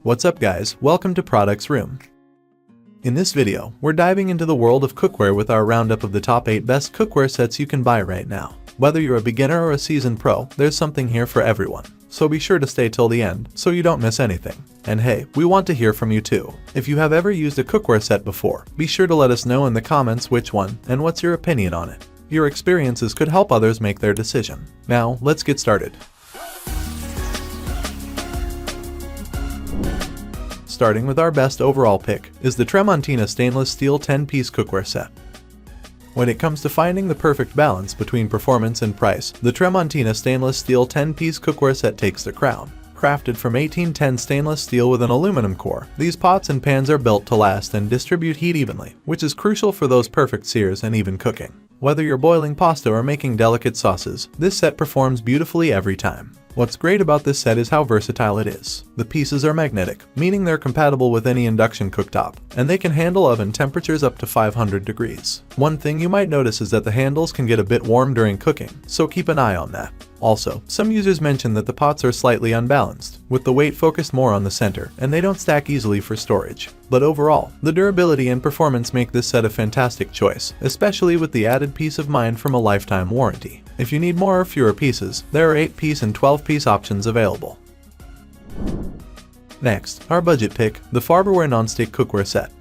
What's up guys, welcome to Products Room. In this video, we're diving into the world of cookware with our roundup of the top 8 best cookware sets you can buy right now. Whether you're a beginner or a seasoned pro, there's something here for everyone. So be sure to stay till the end, so you don't miss anything. And hey, we want to hear from you too. If you have ever used a cookware set before, be sure to let us know in the comments which one, and what's your opinion on it. Your experiences could help others make their decision. Now, let's get started. Starting with our best overall pick is the Tremontina stainless steel 10-piece cookware set. When it comes to finding the perfect balance between performance and price, the Tremontina stainless steel 10-piece cookware set takes the crown. Crafted from 1810 stainless steel with an aluminum core, these pots and pans are built to last and distribute heat evenly, which is crucial for those perfect sears and even cooking. Whether you're boiling pasta or making delicate sauces, this set performs beautifully every time. What's great about this set is how versatile it is. The pieces are magnetic, meaning they're compatible with any induction cooktop, and they can handle oven temperatures up to 500 degrees. One thing you might notice is that the handles can get a bit warm during cooking, so keep an eye on that. Also, some users mention that the pots are slightly unbalanced, with the weight focused more on the center, and they don't stack easily for storage. But overall, the durability and performance make this set a fantastic choice, especially with the added peace of mind from a lifetime warranty. If you need more or fewer pieces, there are 8-piece and 12-piece options available. Next, our budget pick, the Farberware Nonstick Cookware Set.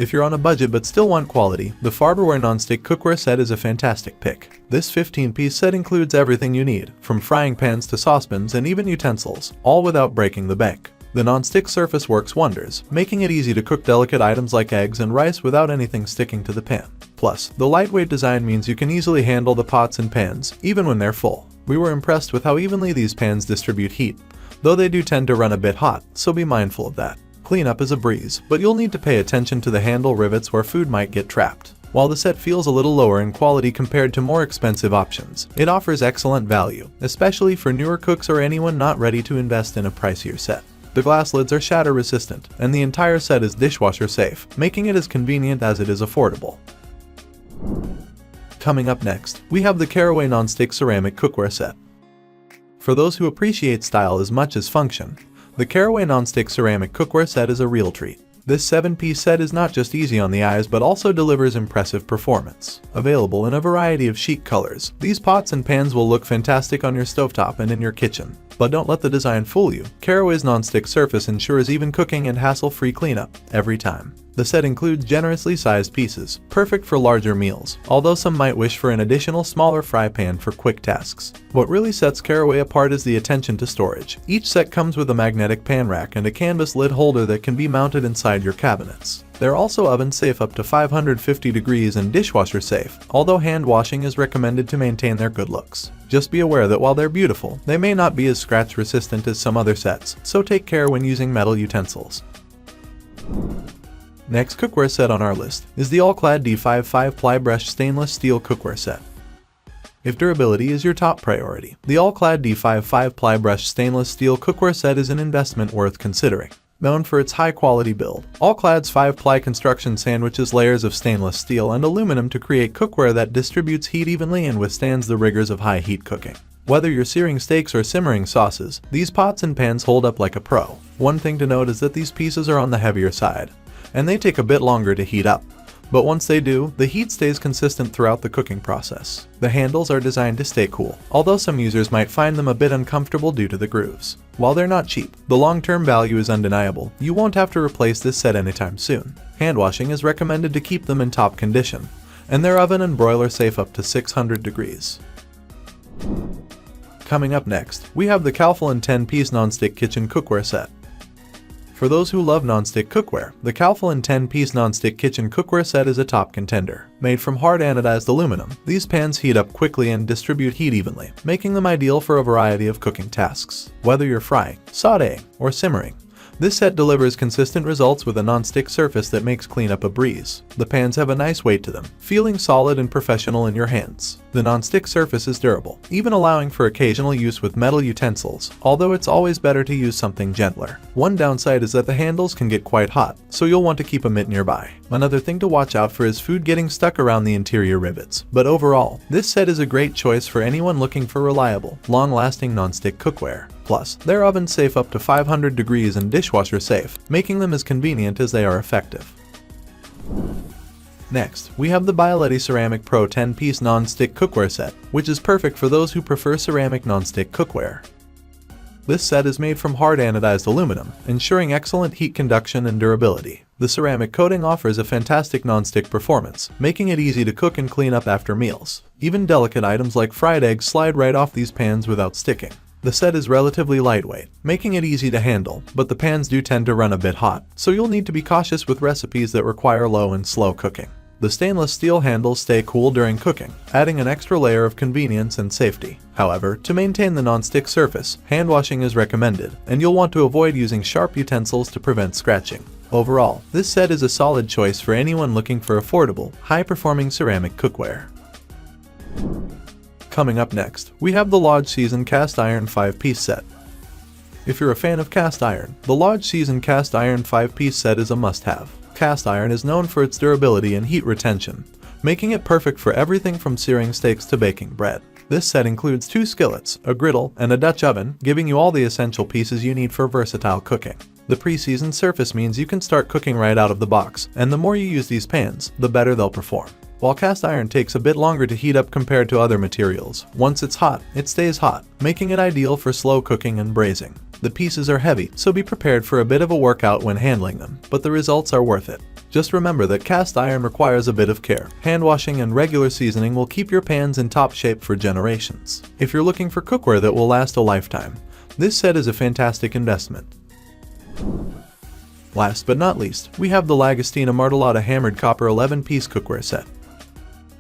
If you're on a budget but still want quality, the Farberware Nonstick Cookware Set is a fantastic pick. This 15-piece set includes everything you need, from frying pans to saucepans and even utensils, all without breaking the bank. The non-stick surface works wonders, making it easy to cook delicate items like eggs and rice without anything sticking to the pan. Plus, the lightweight design means you can easily handle the pots and pans, even when they're full. We were impressed with how evenly these pans distribute heat, though they do tend to run a bit hot, so be mindful of that. Cleanup is a breeze, but you'll need to pay attention to the handle rivets where food might get trapped. While the set feels a little lower in quality compared to more expensive options, it offers excellent value, especially for newer cooks or anyone not ready to invest in a pricier set. The glass lids are shatter resistant, and the entire set is dishwasher safe, making it as convenient as it is affordable. Coming up next, we have the Caraway Nonstick Ceramic Cookware Set. For those who appreciate style as much as function, the Caraway Nonstick Ceramic Cookware Set is a real treat. This 7-piece set is not just easy on the eyes but also delivers impressive performance. Available in a variety of chic colors, these pots and pans will look fantastic on your stovetop and in your kitchen. But don't let the design fool you. Caraway's non-stick surface ensures even cooking and hassle-free cleanup every time. The set includes generously sized pieces, perfect for larger meals, although some might wish for an additional smaller fry pan for quick tasks. What really sets Caraway apart is the attention to storage. Each set comes with a magnetic pan rack and a canvas lid holder that can be mounted inside your cabinets. They're also oven safe up to 550 degrees and dishwasher safe, although hand washing is recommended to maintain their good looks. Just be aware that while they're beautiful, they may not be as scratch resistant as some other sets, so take care when using metal utensils. Next cookware set on our list is the All-Clad D5 5-ply brushed stainless steel cookware set. If durability is your top priority, the All-Clad D5 5-ply brushed stainless steel cookware set is an investment worth considering. Known for its high-quality build, All-Clad's 5-ply construction sandwiches layers of stainless steel and aluminum to create cookware that distributes heat evenly and withstands the rigors of high-heat cooking. Whether you're searing steaks or simmering sauces, these pots and pans hold up like a pro. One thing to note is that these pieces are on the heavier side, and they take a bit longer to heat up. But once they do, the heat stays consistent throughout the cooking process. The handles are designed to stay cool, although some users might find them a bit uncomfortable due to the grooves. While they're not cheap, the long-term value is undeniable. You won't have to replace this set anytime soon. Hand washing is recommended to keep them in top condition, and they're oven and broiler safe up to 600 degrees. Coming up next, we have the Calphalon 10-piece nonstick kitchen cookware set. For those who love nonstick cookware, the Calphalon 10-piece nonstick kitchen cookware set is a top contender. Made from hard anodized aluminum, these pans heat up quickly and distribute heat evenly, making them ideal for a variety of cooking tasks. Whether you're frying, sautéing, or simmering, this set delivers consistent results with a non-stick surface that makes cleanup a breeze. The pans have a nice weight to them, feeling solid and professional in your hands. The non-stick surface is durable, even allowing for occasional use with metal utensils, although it's always better to use something gentler. One downside is that the handles can get quite hot, so you'll want to keep a mitt nearby. Another thing to watch out for is food getting stuck around the interior rivets. But overall, this set is a great choice for anyone looking for reliable, long-lasting non-stick cookware. Plus, they're oven safe up to 500 degrees and dishwasher safe, making them as convenient as they are effective. Next, we have the Bioletti Ceramic Pro 10-piece non-stick cookware set, which is perfect for those who prefer ceramic non-stick cookware. This set is made from hard anodized aluminum, ensuring excellent heat conduction and durability. The ceramic coating offers a fantastic non-stick performance, making it easy to cook and clean up after meals. Even delicate items like fried eggs slide right off these pans without sticking. The set is relatively lightweight, making it easy to handle, but the pans do tend to run a bit hot, so you'll need to be cautious with recipes that require low and slow cooking. The stainless steel handles stay cool during cooking, adding an extra layer of convenience and safety. However, to maintain the non-stick surface, hand washing is recommended, and you'll want to avoid using sharp utensils to prevent scratching. Overall, this set is a solid choice for anyone looking for affordable, high-performing ceramic cookware. Coming up next, we have the Lodge Season Cast Iron 5-piece set. If you're a fan of cast iron, the Lodge Season Cast Iron 5-piece set is a must-have. Cast iron is known for its durability and heat retention, making it perfect for everything from searing steaks to baking bread. This set includes 2 skillets, a griddle, and a Dutch oven, giving you all the essential pieces you need for versatile cooking. The pre-seasoned surface means you can start cooking right out of the box, and the more you use these pans, the better they'll perform. While cast iron takes a bit longer to heat up compared to other materials, once it's hot, it stays hot, making it ideal for slow cooking and braising. The pieces are heavy, so be prepared for a bit of a workout when handling them, but the results are worth it. Just remember that cast iron requires a bit of care. Hand washing and regular seasoning will keep your pans in top shape for generations. If you're looking for cookware that will last a lifetime, this set is a fantastic investment. Last but not least, we have the Lagostina Martellata Hammered Copper 11-piece cookware set.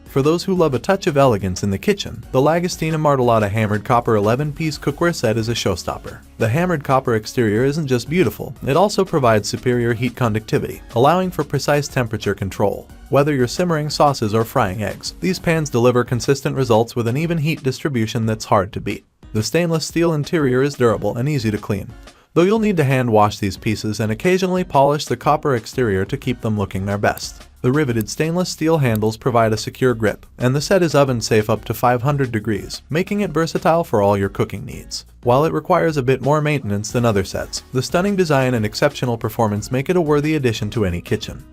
For those who love a touch of elegance in the kitchen, the Lagostina Martellata Hammered Copper 11-piece cookware set is a showstopper. The hammered copper exterior isn't just beautiful, it also provides superior heat conductivity, allowing for precise temperature control. Whether you're simmering sauces or frying eggs, these pans deliver consistent results with an even heat distribution that's hard to beat. The stainless steel interior is durable and easy to clean, though you'll need to hand wash these pieces and occasionally polish the copper exterior to keep them looking their best. The riveted stainless steel handles provide a secure grip, and the set is oven safe up to 500 degrees, making it versatile for all your cooking needs. While it requires a bit more maintenance than other sets, the stunning design and exceptional performance make it a worthy addition to any kitchen.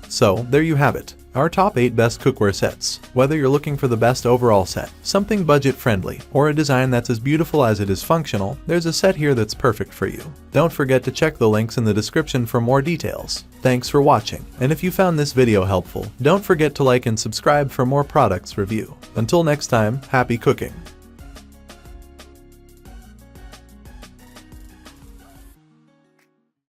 So, there you have it. Our top 8 best cookware sets. Whether you're looking for the best overall set, something budget-friendly, or a design that's as beautiful as it is functional, there's a set here that's perfect for you. Don't forget to check the links in the description for more details. Thanks for watching, and if you found this video helpful, don't forget to like and subscribe for more products review. Until next time, happy cooking!